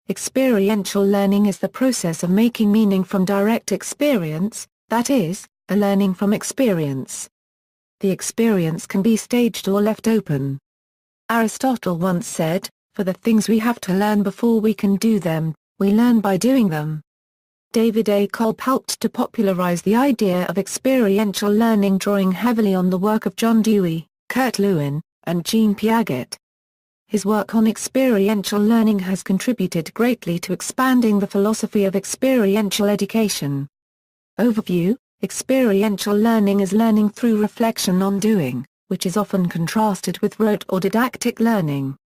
experiential learning is the process of making meaning from direct experience, that is, a learning from experience. The experience can be staged or left open. Aristotle once said, "For the things we have to learn before we can do them, we learn by doing them." David A. Kolb helped to popularize the idea of experiential learning, drawing heavily on the work of John Dewey, Kurt Lewin, and Jean Piaget. His work on experiential learning has contributed greatly to expanding the philosophy of experiential education. Overview: experiential learning is learning through reflection on doing, which is often contrasted with rote or didactic learning.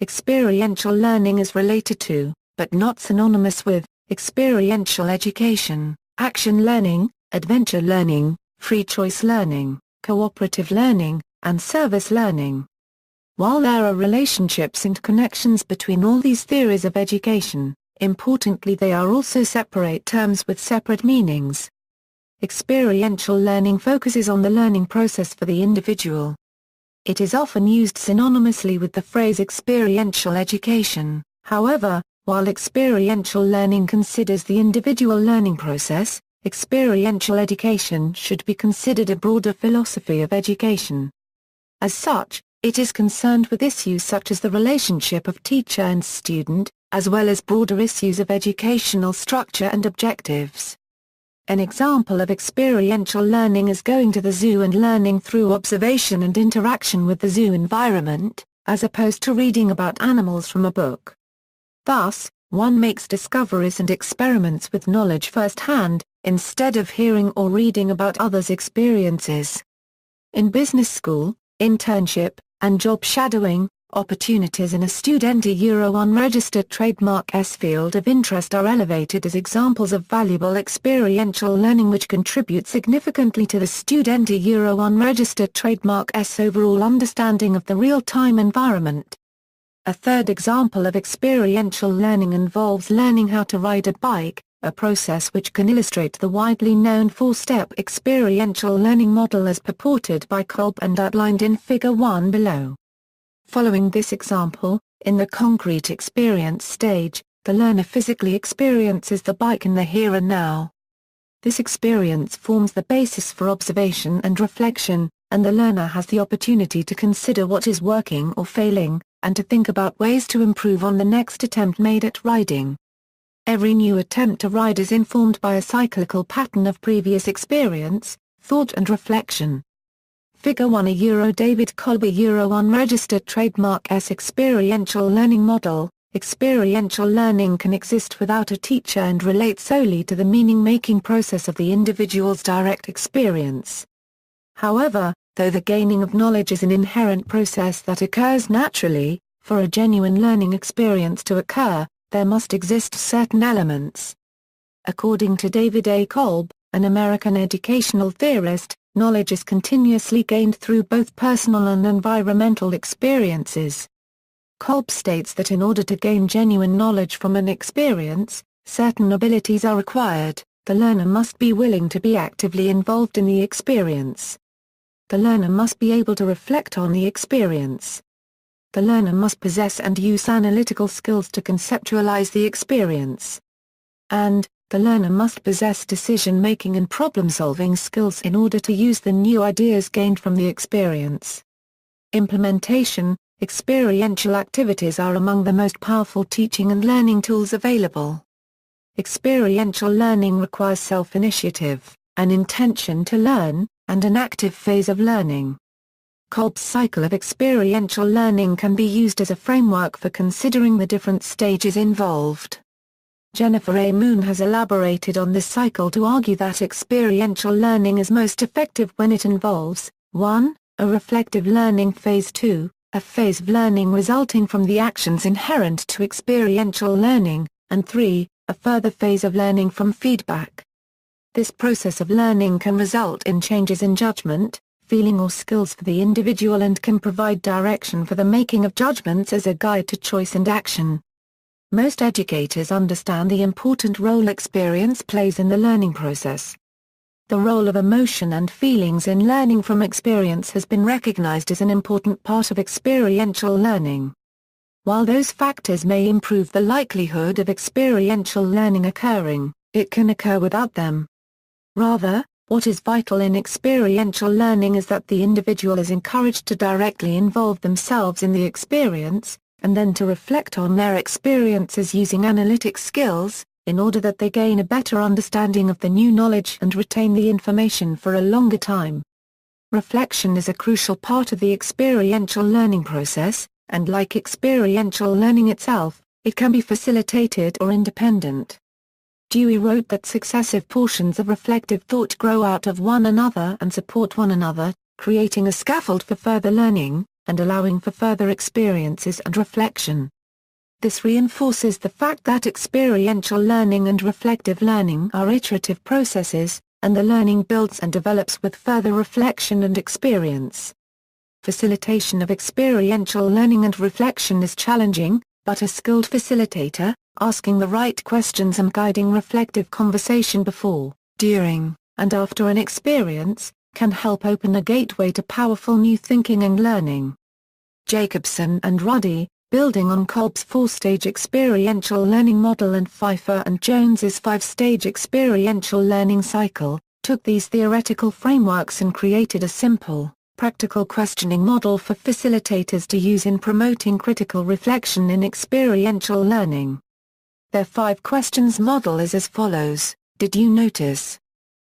Experiential learning is related to, but not synonymous with, experiential education, action learning, adventure learning, free choice learning, cooperative learning, and service learning. While there are relationships and connections between all these theories of education, importantly they are also separate terms with separate meanings. Experiential learning focuses on the learning process for the individual. It is often used synonymously with the phrase experiential education. However, while experiential learning considers the individual learning process, experiential education should be considered a broader philosophy of education. As such, it is concerned with issues such as the relationship of teacher and student, as well as broader issues of educational structure and objectives. An example of experiential learning is going to the zoo and learning through observation and interaction with the zoo environment, as opposed to reading about animals from a book. Thus, one makes discoveries and experiments with knowledge firsthand, instead of hearing or reading about others' experiences. In business school, internship, and job shadowing, opportunities in a student Euro unregistered trademark S field of interest are elevated as examples of valuable experiential learning which contribute significantly to the student Euro unregistered trademark S overall understanding of the real-time environment. A third example of experiential learning involves learning how to ride a bike, a process which can illustrate the widely known four-step experiential learning model as purported by Kolb and outlined in Figure 1 below. Following this example, in the concrete experience stage, the learner physically experiences the bike in the here and now. This experience forms the basis for observation and reflection, and the learner has the opportunity to consider what is working or failing, and to think about ways to improve on the next attempt made at riding. Every new attempt to ride is informed by a cyclical pattern of previous experience, thought and reflection. Figure 1 David Kolb unregistered trademark S Experiential Learning Model. Experiential learning can exist without a teacher and relate solely to the meaning-making process of the individual's direct experience. However, though the gaining of knowledge is an inherent process that occurs naturally, for a genuine learning experience to occur, there must exist certain elements. According to David A. Kolb, an American educational theorist, knowledge is continuously gained through both personal and environmental experiences. Kolb states that in order to gain genuine knowledge from an experience, certain abilities are required. The learner must be willing to be actively involved in the experience. The learner must be able to reflect on the experience. The learner must possess and use analytical skills to conceptualize the experience. And, the learner must possess decision-making and problem-solving skills in order to use the new ideas gained from the experience. Implementation. Experiential activities are among the most powerful teaching and learning tools available. Experiential learning requires self-initiative, an intention to learn, and an active phase of learning. Kolb's cycle of experiential learning can be used as a framework for considering the different stages involved. Jennifer A. Moon has elaborated on this cycle to argue that experiential learning is most effective when it involves 1. A reflective learning phase. 2. A phase of learning resulting from the actions inherent to experiential learning, and 3. A further phase of learning from feedback. This process of learning can result in changes in judgment, feeling or skills for the individual and can provide direction for the making of judgments as a guide to choice and action. Most educators understand the important role experience plays in the learning process. The role of emotion and feelings in learning from experience has been recognized as an important part of experiential learning. While those factors may improve the likelihood of experiential learning occurring, it can occur without them. Rather, what is vital in experiential learning is that the individual is encouraged to directly involve themselves in the experience, and then to reflect on their experiences using analytic skills, in order that they gain a better understanding of the new knowledge and retain the information for a longer time. Reflection is a crucial part of the experiential learning process, and like experiential learning itself, it can be facilitated or independent. Dewey wrote that successive portions of reflective thought grow out of one another and support one another, creating a scaffold for further learning, and allowing for further experiences and reflection. This reinforces the fact that experiential learning and reflective learning are iterative processes, and the learning builds and develops with further reflection and experience. Facilitation of experiential learning and reflection is challenging, but a skilled facilitator, asking the right questions and guiding reflective conversation before, during, and after an experience, can help open a gateway to powerful new thinking and learning. Jacobson and Ruddy, building on Kolb's four-stage experiential learning model and Pfeiffer and Jones's five-stage experiential learning cycle, took these theoretical frameworks and created a simple, practical questioning model for facilitators to use in promoting critical reflection in experiential learning. Their 5 questions model is as follows: Did you notice?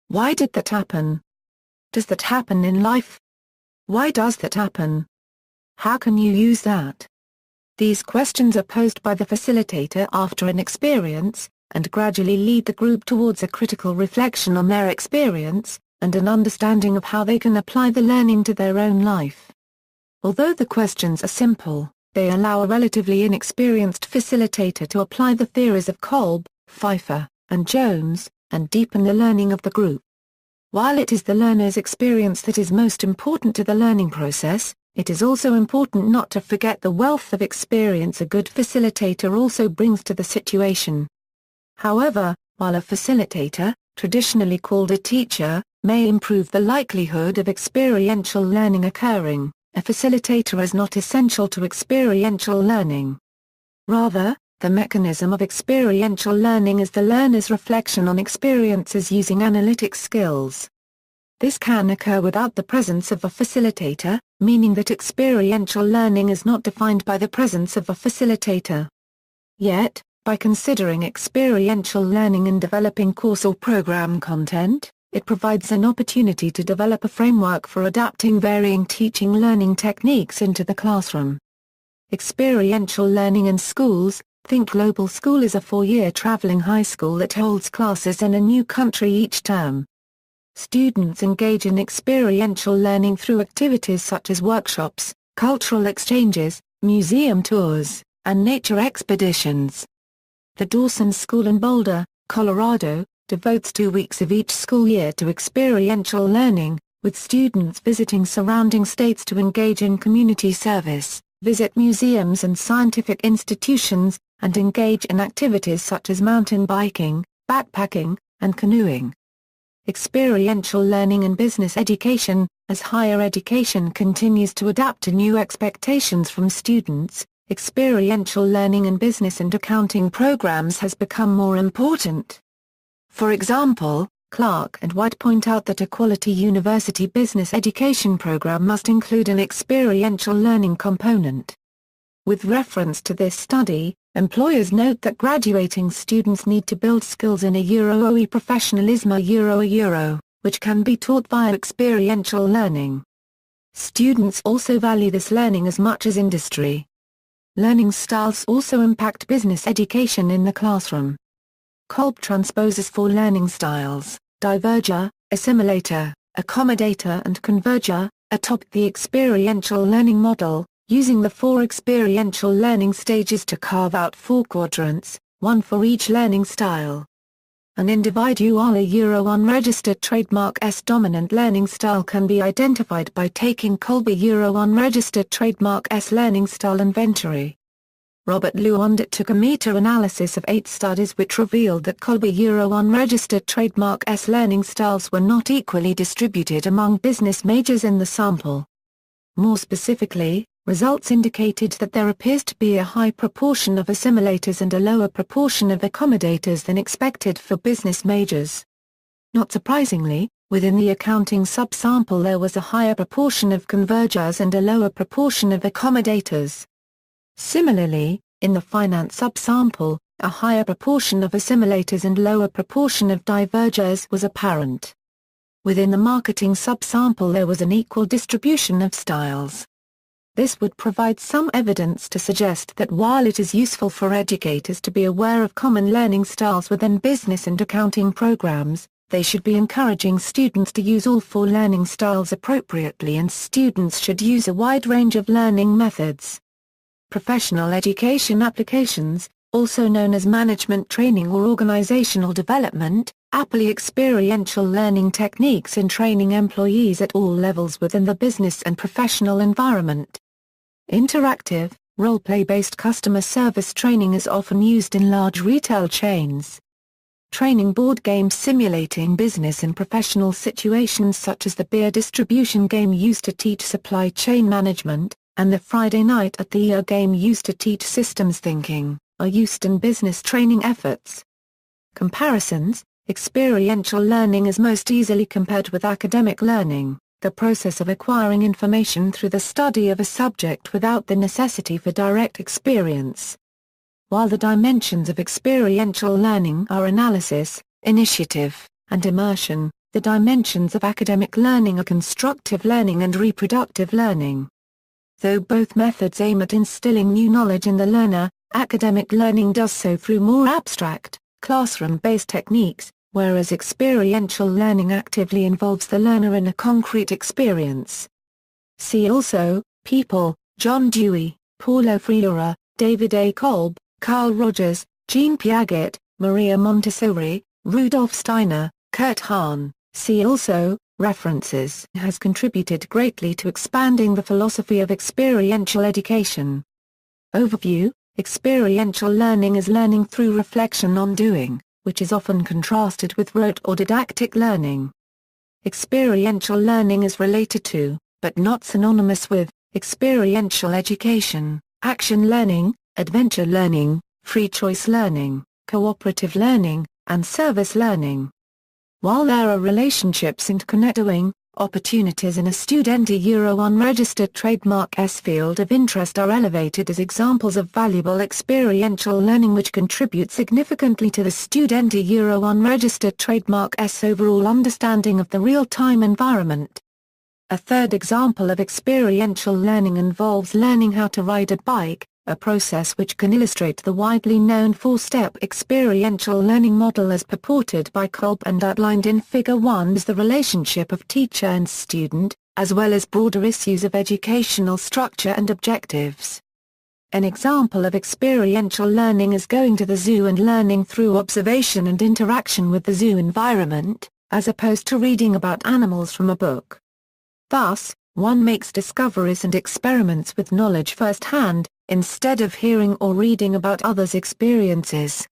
Why did that happen? Does that happen in life? Why does that happen? How can you use that? These questions are posed by the facilitator after an experience, and gradually lead the group towards a critical reflection on their experience, and an understanding of how they can apply the learning to their own life. Although the questions are simple, they allow a relatively inexperienced facilitator to apply the theories of Kolb, Pfeiffer, and Jones, and deepen the learning of the group. While it is the learner's experience that is most important to the learning process, it is also important not to forget the wealth of experience a good facilitator also brings to the situation. However, while a facilitator, traditionally called a teacher, may improve the likelihood of experiential learning occurring, a facilitator is not essential to experiential learning. Rather, the mechanism of experiential learning is the learner's reflection on experiences using analytic skills. This can occur without the presence of a facilitator, meaning that experiential learning is not defined by the presence of a facilitator. Yet, by considering experiential learning in developing course or program content, it provides an opportunity to develop a framework for adapting varying teaching learning techniques into the classroom. Experiential learning in schools. Think Global School is a 4-year traveling high school that holds classes in a new country each term. Students engage in experiential learning through activities such as workshops, cultural exchanges, museum tours, and nature expeditions. The Dawson School in Boulder, Colorado, devotes 2 weeks of each school year to experiential learning, with students visiting surrounding states to engage in community service, visit museums and scientific institutions, and engage in activities such as mountain biking, backpacking, and canoeing. Experiential learning in business education. As higher education continues to adapt to new expectations from students, experiential learning in business and accounting programs has become more important. For example, Clark and White point out that a quality university business education program must include an experiential learning component. With reference to this study, employers note that graduating students need to build skills in a OE professionalism Euro, which can be taught via experiential learning. Students also value this learning as much as industry. Learning styles also impact business education in the classroom. Kolb transposes 4 learning styles: diverger, assimilator, accommodator and converger, atop the experiential learning model, using the 4 experiential learning stages to carve out 4 quadrants, 1 for each learning style. An individual unregistered trademark S dominant learning style can be identified by taking Kolb unregistered trademark S learning style inventory. Robert Lewandit took a meta-analysis of 8 studies which revealed that Kolb unregistered trademark S learning styles were not equally distributed among business majors in the sample. More specifically, Results indicated that there appears to be a high proportion of assimilators and a lower proportion of accommodators than expected for business majors. Not surprisingly, within the accounting subsample there was a higher proportion of convergers and a lower proportion of accommodators. Similarly, in the finance subsample, a higher proportion of assimilators and lower proportion of divergers was apparent. Within the marketing subsample there was an equal distribution of styles. This would provide some evidence to suggest that while it is useful for educators to be aware of common learning styles within business and accounting programs, they should be encouraging students to use all four learning styles appropriately, and students should use a wide range of learning methods. Professional education applications, also known as management training or organizational development, apply experiential learning techniques in training employees at all levels within the business and professional environment. Interactive, role-play-based customer service training is often used in large retail chains. Training board games simulating business and professional situations such as the beer distribution game used to teach supply chain management, and the Friday night at the ER game used to teach systems thinking, are used in business training efforts. Comparisons. Experiential learning is most easily compared with academic learning, the process of acquiring information through the study of a subject without the necessity for direct experience. While the dimensions of experiential learning are analysis, initiative, and immersion, the dimensions of academic learning are constructive learning and reproductive learning. Though both methods aim at instilling new knowledge in the learner, academic learning does so through more abstract, classroom-based techniques, whereas experiential learning actively involves the learner in a concrete experience. See also, People, John Dewey, Paulo Freire, David A. Kolb, Carl Rogers, Jean Piaget, Maria Montessori, Rudolf Steiner, Kurt Hahn. See also, References has contributed greatly to expanding the philosophy of experiential education. Overview. Experiential learning is learning through reflection on doing, which is often contrasted with rote or didactic learning. Experiential learning is related to, but not synonymous with, experiential education, action learning, adventure learning, free choice learning, cooperative learning, and service learning. While there are relationships and connecting opportunities in a Student-Unregistered Trademark field of interest are elevated as examples of valuable experiential learning which contribute significantly to the Student-Unregistered Trademark's overall understanding of the real-time environment. A third example of experiential learning involves learning how to ride a bike, a process which can illustrate the widely known four-step experiential learning model as purported by Kolb and outlined in Figure 1 as the relationship of teacher and student, as well as broader issues of educational structure and objectives. An example of experiential learning is going to the zoo and learning through observation and interaction with the zoo environment, as opposed to reading about animals from a book. Thus, one makes discoveries and experiments with knowledge firsthand, instead of hearing or reading about others' experiences.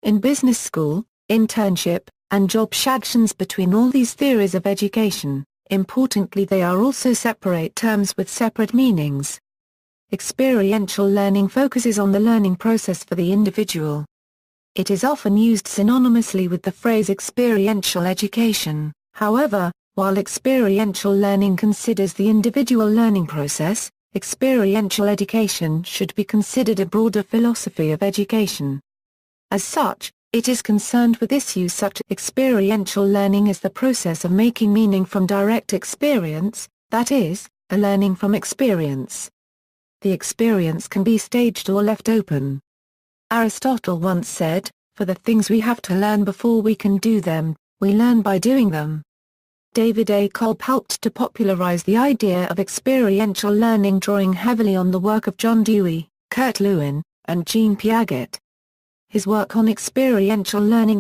In business school, internship, and job shadtions between all these theories of education, importantly they are also separate terms with separate meanings. Experiential learning focuses on the learning process for the individual. It is often used synonymously with the phrase experiential education, however, while experiential learning considers the individual learning process, experiential education should be considered a broader philosophy of education. As such, it is concerned with issues such as experiential learning is the process of making meaning from direct experience, that is, a learning from experience. The experience can be staged or left open. Aristotle once said, "For the things we have to learn before we can do them, we learn by doing them." David A. Kolb helped to popularize the idea of experiential learning, drawing heavily on the work of John Dewey, Kurt Lewin, and Jean Piaget. His work on experiential learning